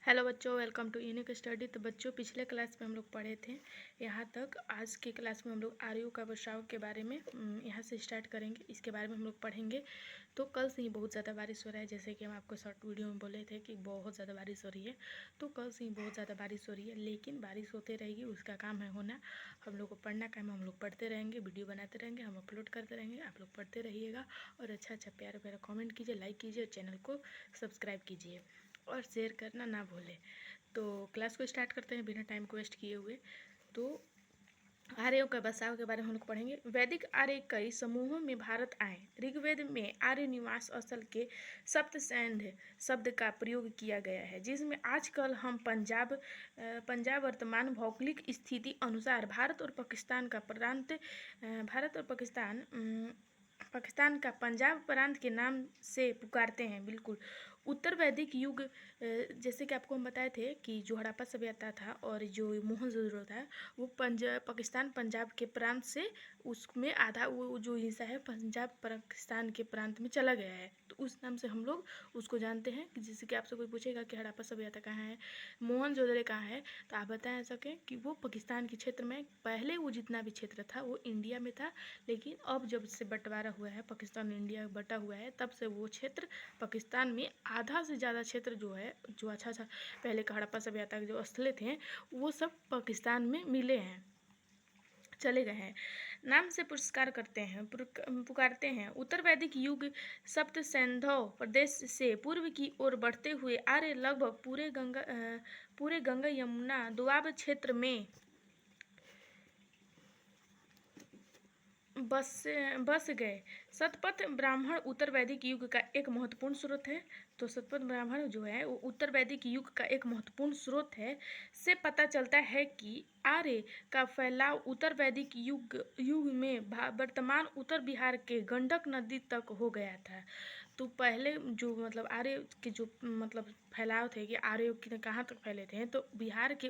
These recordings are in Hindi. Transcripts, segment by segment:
हेलो बच्चों, वेलकम टू यूनिक स्टडी। तो बच्चों, पिछले क्लास में हम लोग पढ़े थे यहाँ तक। आज के क्लास में हम लोग आर्यों का वर्षाव के बारे में यहाँ से स्टार्ट करेंगे। इसके बारे में हम लोग पढ़ेंगे। तो कल से ही बहुत ज़्यादा बारिश हो रहा है, जैसे कि हम आपको शॉर्ट वीडियो में बोले थे कि बहुत ज़्यादा बारिश हो रही है। तो कल से ही बहुत ज़्यादा बारिश हो रही है, लेकिन बारिश होते रहेगी, उसका काम है होना। हम लोग को पढ़ना काम, हम लोग पढ़ते रहेंगे, वीडियो बनाते रहेंगे, हम अपलोड करते रहेंगे, आप लोग पढ़ते रहिएगा और अच्छा प्यारा प्यारा कमेंट कीजिए, लाइक कीजिए और चैनल को सब्सक्राइब कीजिए और शेयर करना ना भूलें। तो क्लास को स्टार्ट करते हैं बिना टाइम को वेस्ट किए हुए। तो आर्यों का बसाव के बारे में हम लोग पढ़ेंगे। वैदिक आर्य कई समूहों में भारत आए। ऋग्वेद में आर्य निवास स्थल के सप्तसैन्ध शब्द का प्रयोग किया गया है, जिसमें आजकल हम पंजाब वर्तमान भौगोलिक स्थिति अनुसार भारत और पाकिस्तान का पंजाब प्रांत के नाम से पुकारते हैं। बिल्कुल उत्तर वैदिक युग, जैसे कि आपको हम बताए थे कि जो हड़प्पा सभ्यता था और जो मोहनजोदड़ो था, वो पाकिस्तान पंजाब के प्रांत से उसमें आधा वो जो हिस्सा है पंजाब पाकिस्तान के प्रांत में चला गया है। तो उस नाम से हम लोग उसको जानते हैं। कि जैसे कि आपसे कोई पूछेगा कि हड़प्पा सभ्यता कहाँ है, मोहनजोदड़ो कहाँ है, तो आप बता सकें कि वो पाकिस्तान के क्षेत्र में। पहले वो जितना भी क्षेत्र था वो इंडिया में था, लेकिन अब जब से बंटवारा हुआ है, पाकिस्तान इंडिया बटा हुआ है, तब से वो क्षेत्र पाकिस्तान में आधा से ज़्यादा क्षेत्र जो है, जो अच्छा पहले का हड़प्पा सभ्यता के जो स्थल थे, वो सब पाकिस्तान में मिले हैं, चले गए हैं। नाम से पुकारते हैं। उत्तर वैदिक युग सप्त सैंधव प्रदेश से पूर्व की ओर बढ़ते हुए आर्य लगभग पूरे गंगा यमुना दोआब क्षेत्र में बस गए। शतपथ ब्राह्मण उत्तर वैदिक युग का एक महत्वपूर्ण स्रोत है। तो शतपथ ब्राह्मण जो है वो उत्तर वैदिक युग का एक महत्वपूर्ण स्रोत है। से पता चलता है कि आर्य का फैलाव उत्तर वैदिक युग में वर्तमान उत्तर बिहार के गंडक नदी तक हो गया था। तो पहले जो मतलब आर्य के जो मतलब फैलाव थे कि आर्य कहाँ तक फैले थे, तो बिहार के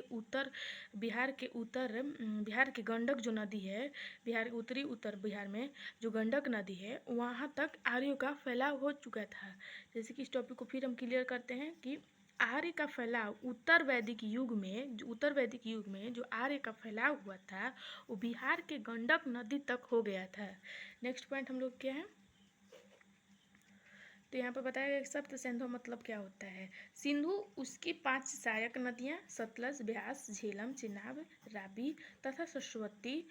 गंडक जो नदी है, बिहार के उत्तर बिहार में जो गंडक नदी है, वहाँ तक आर्यों का फैलाव हो चुका था। जैसे कि इस टॉपिक को फिर हम क्लियर करते हैं कि आर्य का फैलाव उत्तर वैदिक युग में जो आर्य का फैलाव हुआ था, वो बिहार के गंडक नदी तक हो गया था। नेक्स्ट पॉइंट हम लोग क्या है, तो यहाँ पर बताया गया सप्त सिंधु मतलब क्या होता है। सिंधु उसकी 5 सहायक नदियाँ सतलज, ब्यास, झेलम, चिनाब, रावी तथा सरस्वती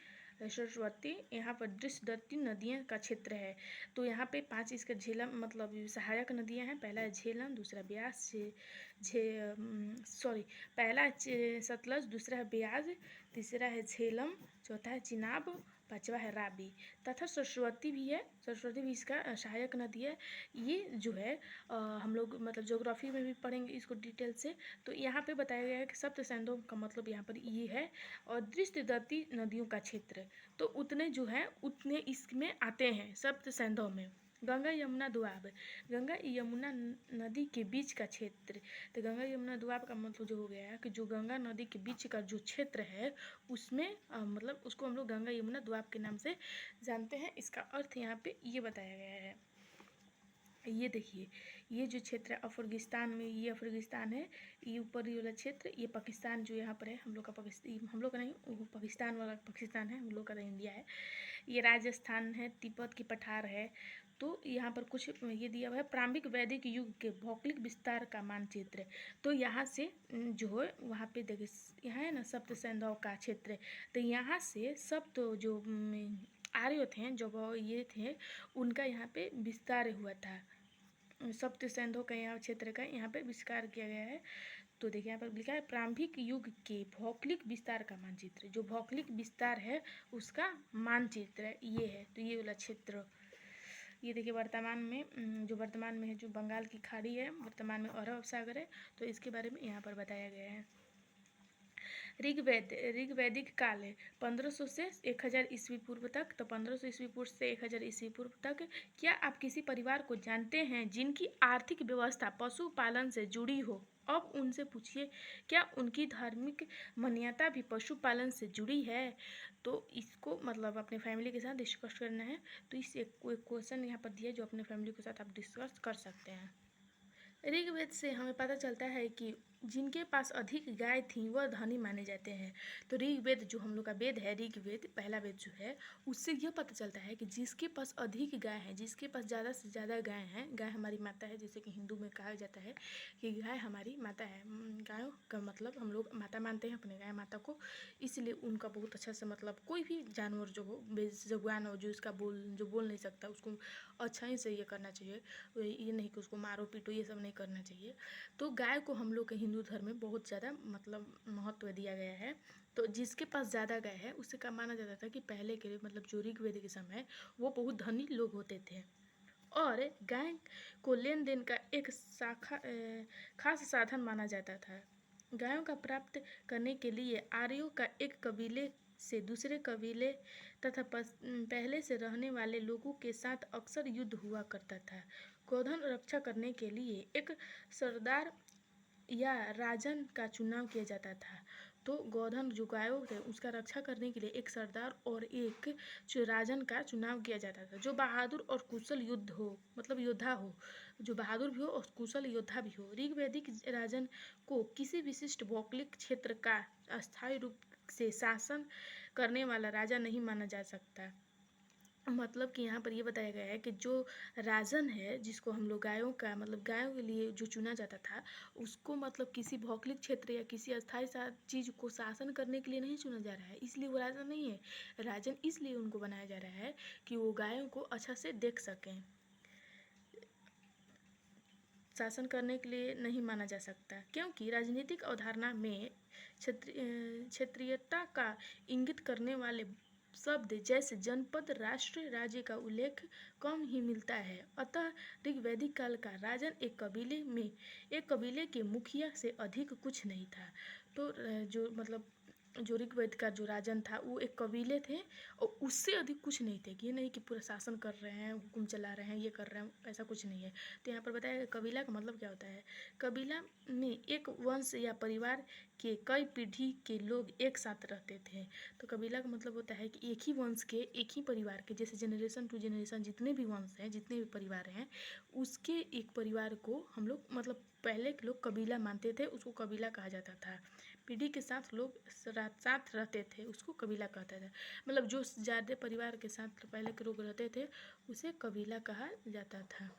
यहाँ पर दृश्यदत्ती नदियाँ का क्षेत्र है। तो यहाँ पे 5 इसका झेलम मतलब सहायक नदियाँ हैं। पहला है झेलम, दूसरा ब्यास, पहला सतलज, दूसरा है ब्याज, तीसरा है झेलम, चौथा है चिनाब, पांचवा है रावी तथा सरस्वती भी इसका सहायक नदी है। ये जो है हम लोग मतलब ज्योग्राफी में भी पढ़ेंगे इसको डिटेल से। तो यहाँ पे बताया गया है कि सप्त सिंधु का मतलब यहाँ पर ये है। और दृष्टिदत्ती नदियों का क्षेत्र, तो उतने जो हैं उतने इसमें आते हैं सप्त सिंधु में। गंगा यमुना दोआब, गंगा यमुना नदी के बीच का क्षेत्र। तो गंगा यमुना दोआब का मतलब जो हो गया है कि जो गंगा नदी के बीच का जो क्षेत्र है, उसमें मतलब उसको हम लोग गंगा यमुना दोआब के नाम से जानते हैं। इसका अर्थ यहाँ पे ये बताया गया है। ये देखिए, ये जो क्षेत्र है अफगानिस्तान में, ये अफगानिस्तान है, ये ऊपर ये वाला क्षेत्र, ये पाकिस्तान जो यहाँ पर है, हम लोग का नहीं, वो पाकिस्तान वाला पाकिस्तान है, हम लोग का तो इंडिया है। ये राजस्थान है, तिब्बत की पठार है। तो यहाँ पर कुछ ये दिया हुआ है, प्रारंभिक वैदिक युग के भौगोलिक विस्तार का मानचित्र। तो यहाँ से जो है वहाँ पे देखिए, यहाँ है ना सप्त सिंधु का क्षेत्र। तो यहाँ से सप्त जो आर्य थे, जो ये थे, उनका यहाँ पे विस्तार हुआ था। सप्त सिंधु का यहाँ क्षेत्र का यहाँ पे विस्तार किया गया है। तो देखिए यहाँ पर लिखा है प्रारंभिक युग के भौगोलिक विस्तार का मानचित्र। जो भौगोलिक विस्तार है उसका मानचित्र ये है। तो ये वाला क्षेत्र, ये देखिए वर्तमान में है, जो बंगाल की खाड़ी है, वर्तमान में अरब सागर है। तो इसके बारे में यहाँ पर बताया गया है। ऋग्वैदिक काल है 1500 से 1000 ईस्वी पूर्व तक। तो 1500 ईस्वी पूर्व से 1000 ईस्वी पूर्व तक। क्या आप किसी परिवार को जानते हैं जिनकी आर्थिक व्यवस्था पशुपालन से जुड़ी हो? अब उनसे पूछिए क्या उनकी धार्मिक मान्यता भी पशुपालन से जुड़ी है। तो इसको मतलब अपने फैमिली के साथ डिस्कस करना है। तो इस एक क्वेश्चन यहाँ पर दिया जो अपने फैमिली के साथ आप डिस्कस कर सकते हैं। ऋग्वेद से हमें पता चलता है कि जिनके पास अधिक गाय थी वह धनी माने जाते हैं। तो ऋग्वेद जो हम लोग का वेद है, ऋग्वेद पहला वेद जो है, उससे यह पता चलता है कि जिसके पास अधिक गाय है, जिसके पास ज़्यादा से ज़्यादा गाय हैं, गाय हमारी माता है, जैसे कि हिंदू में कहा जाता है कि गाय हमारी माता है। गायों का मतलब हम लोग माता मानते हैं अपने गाय माता को, इसलिए उनका बहुत अच्छा से मतलब कोई भी जानवर जो हो, बेजुबान हो, जो बोल नहीं सकता, उसको अच्छा ही से ये करना चाहिए, ये नहीं कि उसको मारो पीटो, ये सब नहीं करना चाहिए। तो गाय को हम लोग के हिंदू धर्म में बहुत ज़्यादा मतलब महत्व दिया गया है। तो जिसके पास ज़्यादा गाय है उससे क्या माना जाता था कि पहले के मतलब जो ऋग्वेद के समय वो बहुत धनी लोग होते थे, और गाय को लेन देन का एक खास साधन माना जाता था। गायों का प्राप्त करने के लिए आर्यों का एक कबीले से दूसरे कबीले तथा पहले से रहने वाले लोगों के साथ अक्सर युद्ध हुआ करता था। गोधन रक्षा करने के लिए एक सरदार या राजन का चुनाव किया जाता था। तो गोधन जो गायों थे उसका रक्षा करने के लिए एक सरदार और एक राजन का चुनाव किया जाता था, जो बहादुर और कुशल युद्ध हो, मतलब योद्धा हो, जो बहादुर भी हो और कुशल योद्धा भी हो। ऋग्वैदिक राजन को किसी विशिष्ट भौगोलिक क्षेत्र का अस्थायी रूप से शासन करने वाला राजा नहीं माना जा सकता। मतलब कि यहाँ पर ये बताया गया है कि जो राजन है, जिसको हम लोग गायों का मतलब गायों के लिए जो चुना जाता था, उसको मतलब किसी भौगोलिक क्षेत्र या किसी अस्थायी चीज़ को शासन करने के लिए नहीं चुना जा रहा है, इसलिए वो राजन नहीं है। राजन इसलिए उनको बनाया जा रहा है कि वो गायों को अच्छा से देख सकें, शासन करने के लिए नहीं माना जा सकता, क्योंकि राजनीतिक अवधारणा में क्षेत्रीयता का इंगित करने वाले शब्द जैसे जनपद, राष्ट्र, राज्य का उल्लेख कम ही मिलता है। अतः ऋग्वैदिक काल का राजन एक कबीले के मुखिया से अधिक कुछ नहीं था। तो जो मतलब जो ऋग्वेद का जो राजन था वो एक कबीले थे, और उससे अधिक कुछ नहीं थे, कि ये नहीं कि पूरा शासन कर रहे हैं, हुकुम चला रहे हैं, ये कर रहे हैं, ऐसा कुछ नहीं है। तो यहाँ पर बताया कबीला का मतलब क्या होता है। कबीला में एक वंश या परिवार के कई पीढ़ी के लोग एक साथ रहते थे। तो कबीला का मतलब होता है कि एक ही वंश के, एक ही परिवार के, जैसे जनरेशन टू जनरेशन जितने भी वंश हैं, जितने भी परिवार हैं, उसके एक परिवार को हम लोग मतलब पहले के लोग कबीला मानते थे, उसको कबीला कहा जाता था। पीढ़ी के साथ लोग साथ रहते थे, उसको कबीला कहता था। मतलब जो ज़्यादा परिवार के साथ पहले के लोग रहते थे उसे कबीला कहा जाता था।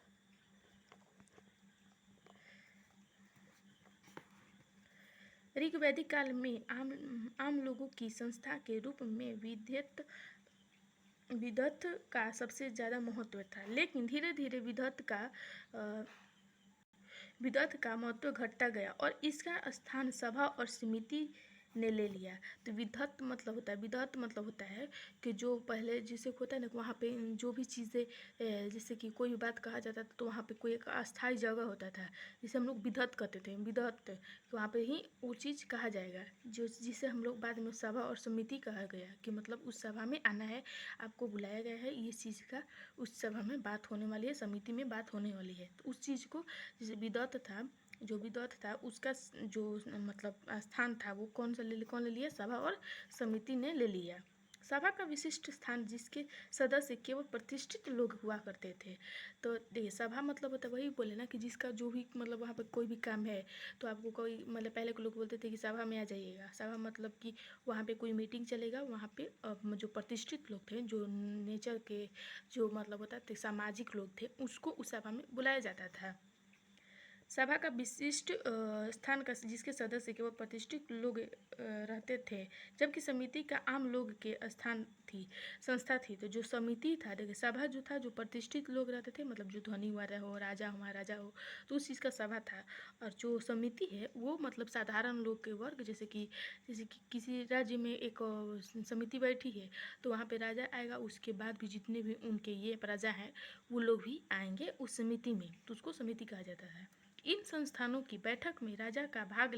ऋग्वैदिक काल में आम लोगों की संस्था के रूप में विधत का सबसे ज़्यादा महत्व था, लेकिन धीरे धीरे विधत का महत्व घटता गया और इसका स्थान सभा और समिति ने ले लिया। तो विधत मतलब होता है कि जो पहले जिसे होता है ना, वहाँ पे जो भी चीज़ें जैसे कि कोई भी बात कहा जाता था तो वहाँ पे कोई एक अस्थायी जगह होता था, जिसे हम लोग विधत कहते थे। विधत वहाँ पे ही वो चीज़ कहा जाएगा, जो जिसे हम लोग बाद में सभा और समिति कहा गया, कि मतलब उस सभा में आना है, आपको बुलाया गया है, ये चीज़ का उस सभा में बात होने वाली है, समिति में बात होने वाली है। तो उस चीज़ को जैसे विदत था उसका जो मतलब स्थान था वो कौन ले लिया, सभा और समिति ने ले लिया। सभा का विशिष्ट स्थान जिसके सदस्य केवल प्रतिष्ठित लोग हुआ करते थे। तो देखिए सभा मतलब होता है, वही बोले ना कि जिसका जो भी मतलब वहाँ पर कोई भी काम है तो आपको कोई मतलब पहले के लोग बोलते थे कि सभा में आ जाइएगा। सभा मतलब कि वहाँ पे कोई मीटिंग चलेगा, वहाँ पे जो प्रतिष्ठित लोग थे, जो नेचर के जो मतलब होता थे सामाजिक लोग थे, उसको उस सभा में बुलाया जाता था। सभा का विशिष्ट स्थान का जिसके सदस्य केवल प्रतिष्ठित लोग रहते थे, जबकि समिति का आम लोग के संस्था थी। तो जो समिति था, देखिए सभा जो था जो प्रतिष्ठित लोग रहते थे, मतलब जो धनी हुआ हो, राजा महाराजा हो, तो उस चीज़ का सभा था। और जो समिति है वो मतलब साधारण लोग के वर्ग, जैसे कि किसी राज्य में एक समिति बैठी है तो वहाँ पे राजा आएगा, उसके बाद भी जितने भी उनके ये प्रजा हैं वो लोग भी आएंगे उस समिति में, तो उसको समिति कहा जाता है। इन संस्थानों की बैठक में राजा का भाग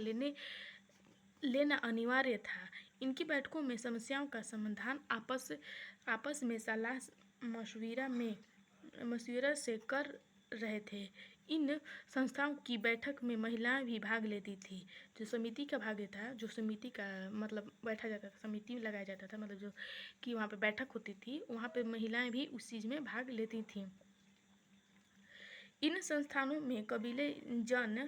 लेना अनिवार्य था। इनकी बैठकों में समस्याओं का समाधान आपस में सलाह मशविरा से कर रहे थे। इन संस्थाओं की बैठक में महिलाएं भी भाग लेती थी। जो समिति का भाग था, जो समिति का मतलब बैठा जाता था, समिति में लगाया जाता था, मतलब जो कि वहाँ पे बैठक होती थी, वहाँ पे महिलाएं भी उस चीज़ में भाग लेती थीं। इन संस्थानों में कबीले जन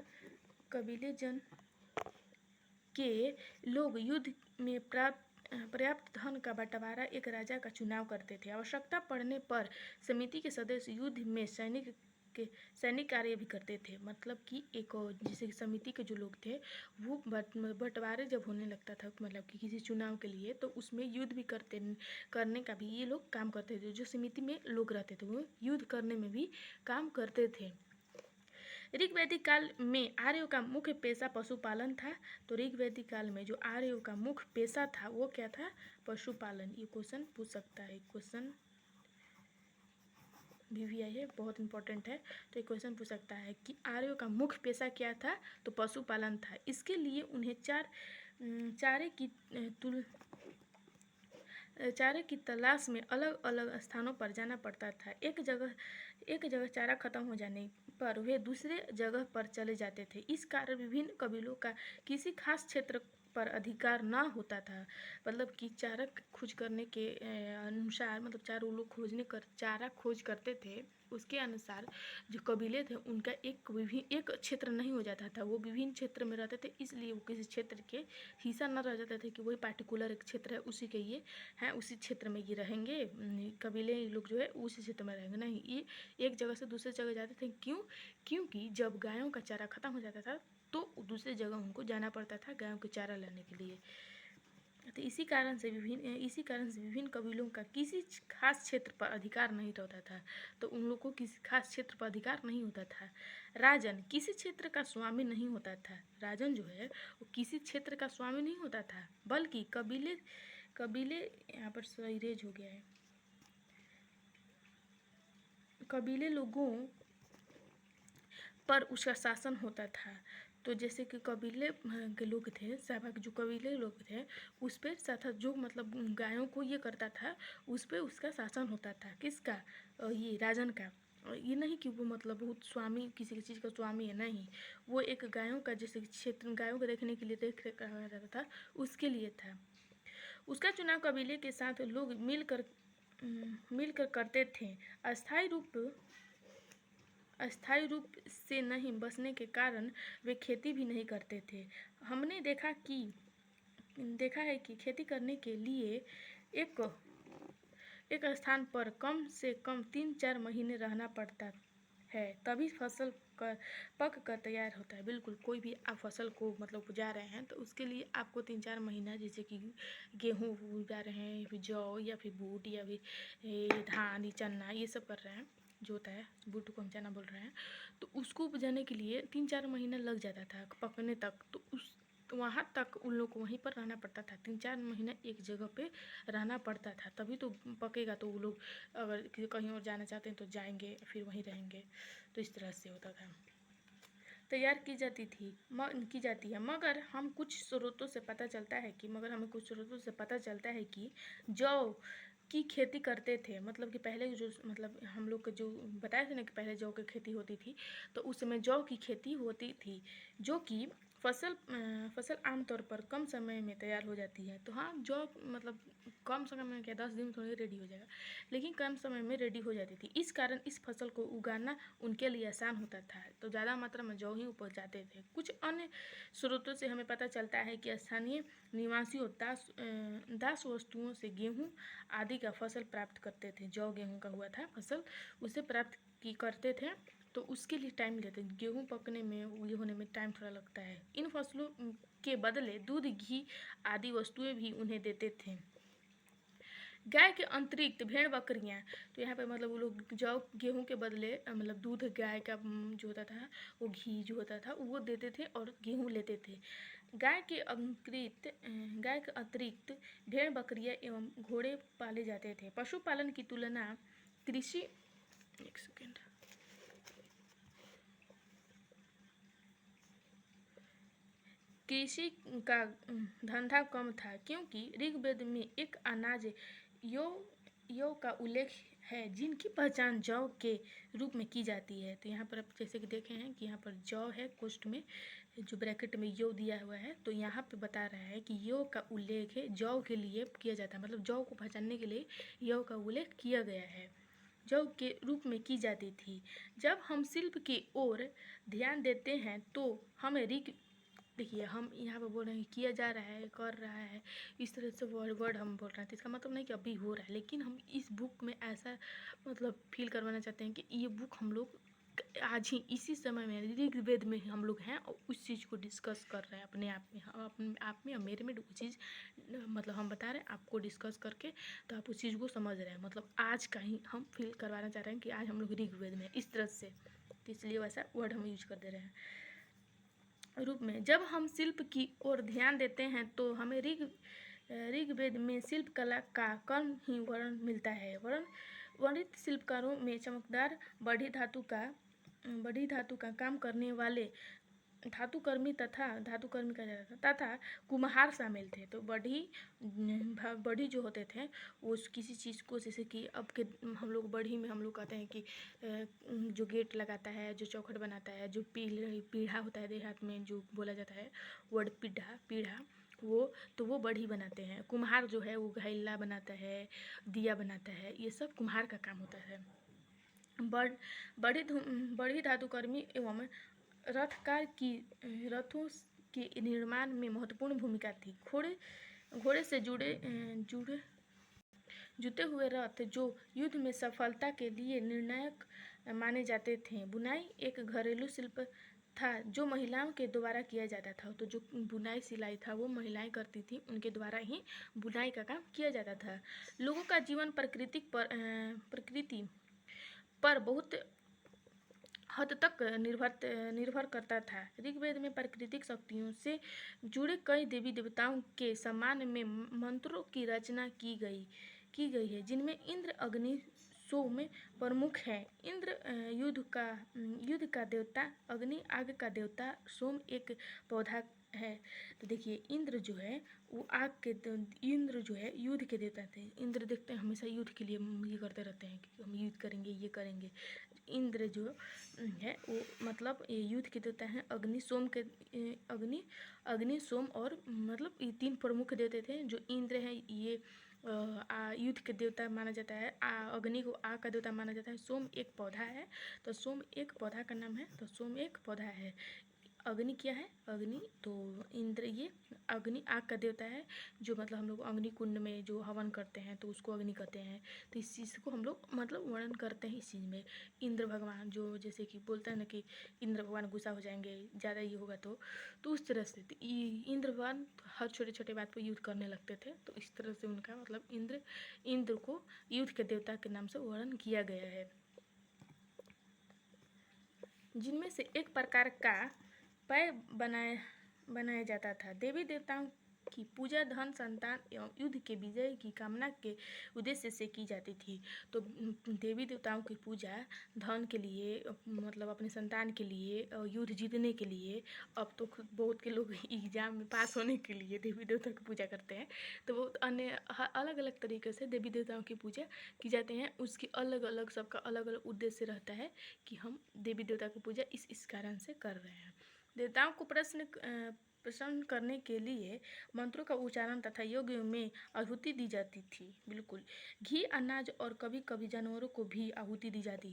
के लोग युद्ध में पर्याप्त धन का बंटवारा एक राजा का चुनाव करते थे। आवश्यकता पड़ने पर समिति के सदस्य युद्ध में सैनिक कार्य भी करते थे। मतलब कि एक जैसे समिति के जो लोग थे वो बंटवारे जब होने लगता था, मतलब कि किसी चुनाव के लिए, तो उसमें युद्ध भी करने का भी ये लोग काम करते थे। जो समिति में लोग रहते थे वो युद्ध करने में भी काम करते थे। ऋग्वैदिक काल में आर्यों का मुख्य पेशा पशुपालन था। तो ऋग्वैदिक काल में जो आर्यों का मुख्य पेशा था वो क्या था? पशुपालन। ये क्वेश्चन पूछ सकता है, क्वेश्चन भी आई है, बहुत इंपॉर्टेंट है। तो ये क्वेश्चन पूछ सकता है कि आर्यों का मुख्य पेशा क्या था? तो पशुपालन था। इसके लिए उन्हें चारे की तलाश में अलग अलग स्थानों पर जाना पड़ता था। एक जगह चारा खत्म हो जाने पर वे दूसरे जगह पर चले जाते थे। इस कारण विभिन्न कबीलों का किसी खास क्षेत्र पर अधिकार ना होता था। मतलब कि चारा खोज करने के अनुसार, मतलब चारों लोग चारा खोज करते थे, उसके अनुसार जो कबीले थे उनका एक क्षेत्र नहीं हो जाता था, वो विभिन्न क्षेत्र में रहते थे। इसलिए वो किसी क्षेत्र के हिस्सा न रह जाते थे कि वही पार्टिकुलर एक क्षेत्र है, उसी के ये हैं, उसी क्षेत्र में ये रहेंगे। कबीले लोग जो है उसी क्षेत्र में रहेंगे, नहीं, ये एक जगह से दूसरे जगह जाते थे। क्योंकि जब गायों का चारा खत्म हो जाता था तो दूसरी जगह उनको जाना पड़ता था गायों के चारा लाने के लिए। तो इसी कारण से विभिन्न कबीलों का किसी खास क्षेत्र पर अधिकार नहीं रहता था। तो उन लोगों को किसी खास क्षेत्र पर अधिकार नहीं होता था। राजन किसी क्षेत्र का स्वामी नहीं होता था। राजन जो है वो किसी क्षेत्र का स्वामी नहीं होता था, बल्कि कबीले यहाँ पर सही हो गया है, कबीले लोगों पर उसका शासन होता था। तो जैसे कि कबीले के लोग थे, सहभागी जो कबीले लोग थे उस पर साथ जो मतलब गायों को ये करता था, उस पर उसका शासन होता था। किसका? ये राजन का। ये नहीं कि वो मतलब बहुत स्वामी, किसी चीज़ का स्वामी है, नहीं, वो एक गायों का, जैसे क्षेत्र गायों को देखने के लिए देख रेख कराया जाता था, उसके लिए था। उसका चुनाव कबीले के साथ लोग मिलकर करते थे। अस्थायी रूप से नहीं बसने के कारण वे खेती भी नहीं करते थे। हमने देखा है कि खेती करने के लिए एक स्थान पर कम से कम 3-4 महीने रहना पड़ता है, तभी फसल पक कर तैयार होता है। बिल्कुल, कोई भी आप फसल को मतलब उपजा रहे हैं तो उसके लिए आपको 3-4 महीना, जैसे कि गेहूँ उगा रहे हैं, फिर जौ या फिर बूट या फिर धान, चना, ये सब कर रहे हैं, जो होता है बूट को हम चना बोल रहे हैं, तो उसको उपजाने के लिए 3-4 महीना लग जाता था पकने तक। तो वहाँ तक उन लोग को वहीं पर रहना पड़ता था, 3-4 महीना एक जगह पे रहना पड़ता था, तभी तो पकेगा। तो वो लोग अगर कहीं और जाना चाहते हैं तो जाएंगे, फिर वहीं रहेंगे। तो इस तरह से होता था, तैयार की जाती है। मगर हमें कुछ स्रोतों से पता चलता है कि जौ की खेती करते थे। मतलब कि पहले जो, मतलब हम लोग को जो बताया था ना कि पहले जौ की खेती होती थी, तो उस समय जौ की खेती होती थी, जो कि फसल आमतौर पर कम समय में तैयार हो जाती है। तो हाँ, जौ मतलब कम समय में क्या, 10 दिन में थोड़ी रेडी हो जाएगा, लेकिन कम समय में रेडी हो जाती थी। इस कारण इस फसल को उगाना उनके लिए आसान होता था, तो ज़्यादा मात्रा में जौ ही उपजाते थे। कुछ अन्य स्रोतों से हमें पता चलता है कि स्थानीय निवासियों दास वस्तुओं से गेहूँ आदि का फसल प्राप्त करते थे। जौ गेहूँ का हुआ था फसल, उसे प्राप्त करते थे, तो उसके लिए टाइम लेते हैं। गेहूँ पकने में, ये होने में टाइम थोड़ा लगता है। इन फसलों के बदले दूध, घी आदि वस्तुएं भी उन्हें देते थे। गाय के अतिरिक्त भेड़ बकरियाँ, तो यहाँ पे मतलब वो लोग जौ गेहूँ के बदले मतलब दूध, गाय का जो होता था, वो घी जो होता था वो देते थे और गेहूँ लेते थे। गाय के अतिरिक्त भेड़ बकरियाँ एवं घोड़े पाले जाते थे। पशुपालन की तुलना कृषि का धंधा कम था, क्योंकि ऋग्वेद में एक अनाज यौ का उल्लेख है जिनकी पहचान जौ के रूप में की जाती है। तो यहाँ पर आप जैसे कि देखे हैं कि यहाँ पर जौ है, कोष्ठ में जो ब्रैकेट में यौ दिया हुआ है, तो यहाँ पे बता रहा है कि यौ का उल्लेख है जौ के लिए किया जाता है, मतलब जौ को पहचानने के लिए यौ का उल्लेख किया गया है, जौ के रूप में की जाती थी। जब हम शिल्प की ओर ध्यान देते हैं तो हमें देखिए हम यहाँ पे बोल रहे हैं किया जा रहा है, कर रहा है, इस तरह से वर्ड हम बोल रहे हैं, तो इसका मतलब नहीं कि अभी हो रहा है, लेकिन हम इस बुक में ऐसा मतलब फील करवाना चाहते हैं कि ये बुक हम लोग आज ही इसी समय में ऋग्वेद में हम लोग हैं और उस चीज़ को डिस्कस कर रहे हैं अपने आप में, हम अपने आप में और मेरे में वो चीज़ मतलब हम बता रहे हैं आपको डिस्कस करके, तो आप उस चीज़ को समझ रहे हैं, मतलब आज का ही हम फील करवाना चाह रहे हैं कि आज हम लोग ऋग्वेद में इस तरह से, तो इसलिए वैसा वर्ड हम यूज कर दे रहे हैं रूप में। जब हम शिल्प की ओर ध्यान देते हैं तो हमें ऋग्वेद में शिल्प कला का कम ही वर्णन मिलता है। वर्णित शिल्पकारों में चमकदार बड़ी धातु का काम करने वाले धातुकर्मी का जाता था तथा कुम्हार शामिल थे। तो बढ़ी जो होते थे वो किसी चीज़ को, जैसे कि अब के हम लोग बढ़ी में हम लोग कहते हैं कि जो गेट लगाता है, जो चौखट बनाता है, जो पीढ़ा होता है देहात में जो बोला जाता है वर्ड पीढ़ा वो बढ़ी बनाते हैं। कुम्हार जो है वो घैला बनाता है, दिया बनाता है, ये सब कुम्हार का काम होता है। बड़ी धातुकर्मी एवं रथकार की रथों के निर्माण में महत्वपूर्ण भूमिका थी। घोड़े से जुटे हुए रथ जो युद्ध में सफलता के लिए निर्णायक माने जाते थे। बुनाई एक घरेलू शिल्प था जो महिलाओं के द्वारा किया जाता था। तो जो बुनाई सिलाई था वो महिलाएं करती थी, उनके द्वारा ही बुनाई का काम किया जाता था। लोगों का जीवन प्रकृति पर बहुत हद तक निर्भर करता था। ऋग्वेद में प्राकृतिक शक्तियों से जुड़े कई देवी देवताओं के सम्मान में मंत्रों की रचना की गई है, जिनमें इंद्र, अग्नि, सोम प्रमुख है। इंद्र युद्ध का देवता, अग्नि आग का देवता, सोम एक पौधा है। तो देखिए इंद्र जो है वो इंद्र जो है युद्ध के देवता थे। इंद्र देखते हैं हमेशा युद्ध के लिए ये करते रहते हैं कि हम युद्ध करेंगे, ये करेंगे। इंद्र जो है वो मतलब ये युद्ध के देवता हैं। अग्नि सोम और मतलब ये तीन प्रमुख देवता थे। जो इंद्र हैं ये युद्ध के देवता माना जाता है। अग्नि को आग का देवता माना जाता है। सोम एक पौधा है, तो सोम एक पौधा का नाम है, तो सोम एक पौधा है। अग्नि क्या है? अग्नि, तो इंद्र ये अग्नि आग का देवता है, जो मतलब हम लोग अग्नि कुंड में जो हवन करते हैं तो उसको अग्नि कहते हैं। तो इस चीज़ को हम लोग मतलब वर्णन करते हैं इस चीज़ में। इंद्र भगवान जो जैसे कि बोलता है ना कि इंद्र भगवान गुस्सा हो जाएंगे, ज़्यादा ये होगा तो उस तरह से इंद्र भगवान हर छोटे छोटे बात पर युद्ध करने लगते थे। तो इस तरह से उनका मतलब इंद्र को युद्ध के देवता के नाम से वर्णन किया गया है। जिनमें से एक प्रकार का पेय बनाया जाता था। देवी देवताओं की पूजा धन, संतान एवं युद्ध के विजय की कामना के उद्देश्य से की जाती थी। तो देवी देवताओं की पूजा धन के लिए, मतलब अपने संतान के लिए और युद्ध जीतने के लिए, अब तो बहुत के लोग एग्जाम में पास होने के लिए देवी देवता की पूजा करते हैं। तो वो अन्य अलग अलग तरीके से देवी देवताओं की पूजा की जाती हैं। उसकी अलग अलग सबका अलग अलग उद्देश्य रहता है कि हम देवी देवता की पूजा इस कारण से कर रहे हैं। देवताओं को प्रसन्न करने के लिए मंत्रों का उच्चारण तथा यज्ञ में आहुति दी जाती थी। बिल्कुल, घी, अनाज और कभी कभी जानवरों को भी आहुति दी जाती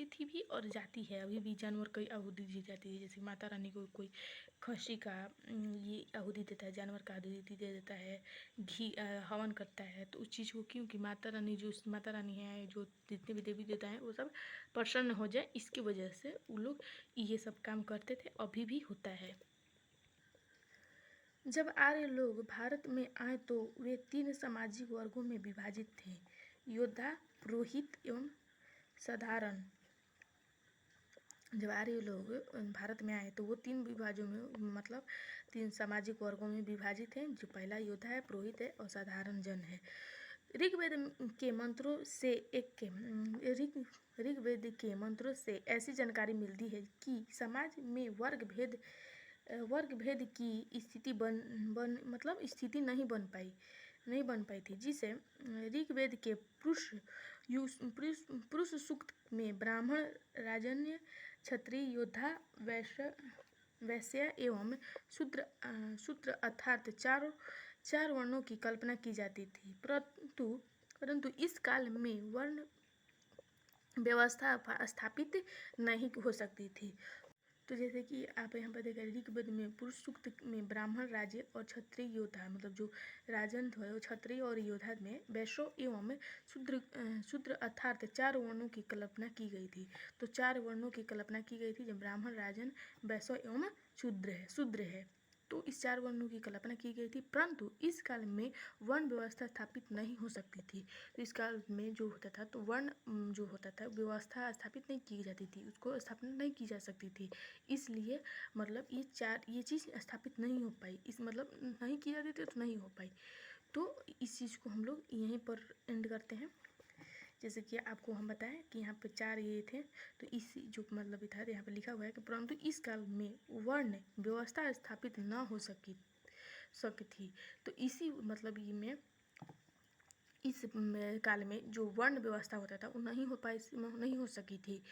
थी भी और जाती है। अभी भी जानवर की आहुति दी जाती है। जैसे माता रानी को कोई खसी का ये आहुति देता है, जानवर का आहुति दे देता है, घी हवन करता है। तो उस चीज़ को क्योंकि माता रानी है, जो जितने भी देवी देवता हैं वो सब प्रसन्न हो जाए, इसकी वजह से वो लोग ये सब काम करते थे, अभी भी होता है। जब आर्य लोग भारत में आए तो वे 3 सामाजिक वर्गों में विभाजित थे: योद्धा, पुरोहित एवं साधारण। जब आर्य लोग भारत में आए तो वो 3 विभाजों में मतलब 3 सामाजिक वर्गों में विभाजित हैं। जो पहला योद्धा है, पुरोहित है और साधारण जन है। ऋग्वेद के मंत्रों से ऐसी जानकारी मिलती है कि समाज में वर्ग भेद की स्थिति स्थिति नहीं बन पाई थी, जिसे ऋग्वेद के पुरुष सूक्त में ब्राह्मण, राजन्य, क्षत्रिय, योद्धा, वैश्य एवं शूद्र अर्थात चार वर्णों की कल्पना की जाती थी। परंतु इस काल में वर्ण व्यवस्था स्थापित नहीं हो सकती थी। तो जैसे कि आप यहाँ पर देखें ऋग्वेद में पुरुष सूक्त में ब्राह्मण राजे और क्षत्रिय योद्धा, मतलब जो राजन है वो क्षत्रिय और योद्धा में वैश्य एवं शूद्र अर्थात 4 वर्णों की कल्पना की गई थी। तो 4 वर्णों की कल्पना की गई थी, जब ब्राह्मण राजन वैश्य एवं शूद्र है। तो इस 4 वर्णों की कल्पना की गई थी, परंतु इस काल में वर्ण व्यवस्था स्थापित नहीं हो सकती थी। तो इस काल में जो होता था, तो वर्ण जो होता था व्यवस्था स्थापित नहीं की जाती थी, उसको स्थापना नहीं की जा सकती थी। इसलिए मतलब ये चीज़ स्थापित नहीं हो पाई, इस मतलब नहीं की जाती थी तो नहीं हो पाई। तो इस चीज़ को हम लोग यहीं पर एंड करते हैं। जैसे कि आपको हम बताएं कि यहाँ पे 4 ये थे, तो इसी जो मतलब था यहाँ पे लिखा हुआ है कि परंतु इस काल में वर्ण व्यवस्था स्थापित न हो सकी थी। तो इसी मतलब ये में इस काल में जो वर्ण व्यवस्था होता था वो नहीं हो सकी थी।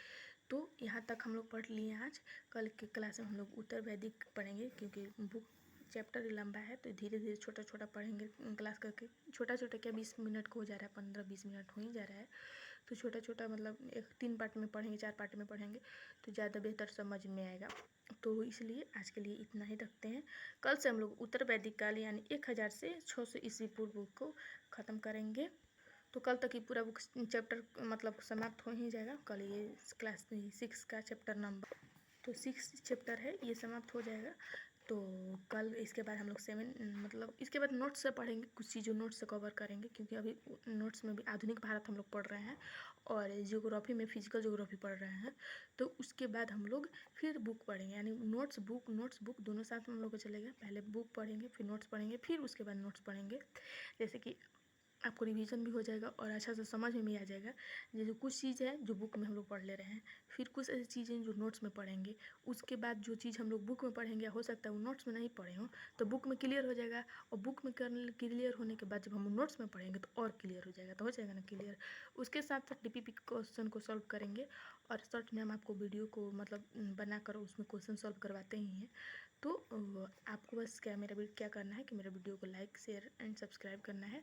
तो यहाँ तक हम लोग पढ़ लिए आज। कल के क्लास में हम लोग उत्तर वैदिक पढ़ेंगे, क्योंकि बुक चैप्टर लंबा है, तो धीरे धीरे छोटा छोटा पढ़ेंगे क्लास करके। छोटा छोटा क्या 20 मिनट को हो जा रहा है, 15-20 मिनट हो ही जा रहा है। तो छोटा छोटा मतलब 3 पार्ट में पढ़ेंगे, 4 पार्ट में पढ़ेंगे तो ज़्यादा बेहतर समझ में आएगा। तो इसलिए आज के लिए इतना ही रखते हैं। कल से हम लोग उत्तर वैदिक काल यानी 1000 से 600 ईस्वी पूर्व को ख़त्म करेंगे। तो कल तक ही पूरा बुक चैप्टर मतलब समाप्त हो ही जाएगा। कल ये क्लास 6 का चैप्टर नंबर, तो 6 चैप्टर है, ये समाप्त हो जाएगा। तो कल इसके बाद हम लोग 7 मतलब इसके बाद नोट्स से पढ़ेंगे, कुछ चीज़ों नोट्स से कवर करेंगे, क्योंकि अभी नोट्स में भी आधुनिक भारत हम लोग पढ़ रहे हैं और जियोग्राफी में फिजिकल जियोग्राफी पढ़ रहे हैं। तो उसके बाद हम लोग फिर बुक पढ़ेंगे, यानी नोट्स बुक दोनों साथ में हम लोग को चलेगा। पहले बुक पढ़ेंगे, फिर नोट्स पढ़ेंगे, फिर उसके बाद नोट्स पढ़ेंगे। जैसे कि आपको रिवीजन भी हो जाएगा और अच्छा से समझ में भी आ जाएगा। जैसे कुछ चीज़ है जो बुक में हम लोग पढ़ ले रहे हैं, फिर कुछ ऐसी चीज़ें जो नोट्स में पढ़ेंगे, उसके बाद जो चीज़ हम लोग बुक में पढ़ेंगे हो सकता है वो नोट्स में नहीं पढ़े हों, तो बुक में क्लियर हो जाएगा। और बुक में क्लियर होने के बाद जब हम नोट्स में पढ़ेंगे तो और क्लियर हो जाएगा, तो हो जाएगा ना क्लियर। उसके साथ साथ DPP क्वेश्चन को सॉल्व करेंगे, और सर्च में हम आपको वीडियो को मतलब बनाकर उसमें क्वेश्चन सॉल्व करवाते ही हैं। तो आपको बस क्या करना है कि मेरा वीडियो को लाइक, शेयर एंड सब्सक्राइब करना है,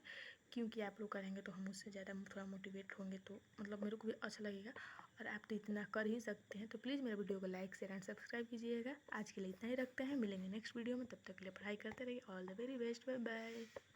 क्योंकि आप लोग करेंगे तो हम उससे ज़्यादा थोड़ा मोटिवेट होंगे, तो मतलब मेरे को भी अच्छा लगेगा। और आप तो इतना कर ही सकते हैं, तो प्लीज़ मेरे वीडियो को लाइक, शेयर एंड सब्सक्राइब कीजिएगा। आज के लिए इतना ही रखते हैं, मिलेंगे नेक्स्ट वीडियो में। तब तक के लिए पढ़ाई करते रहिए। All the very best, bye bye.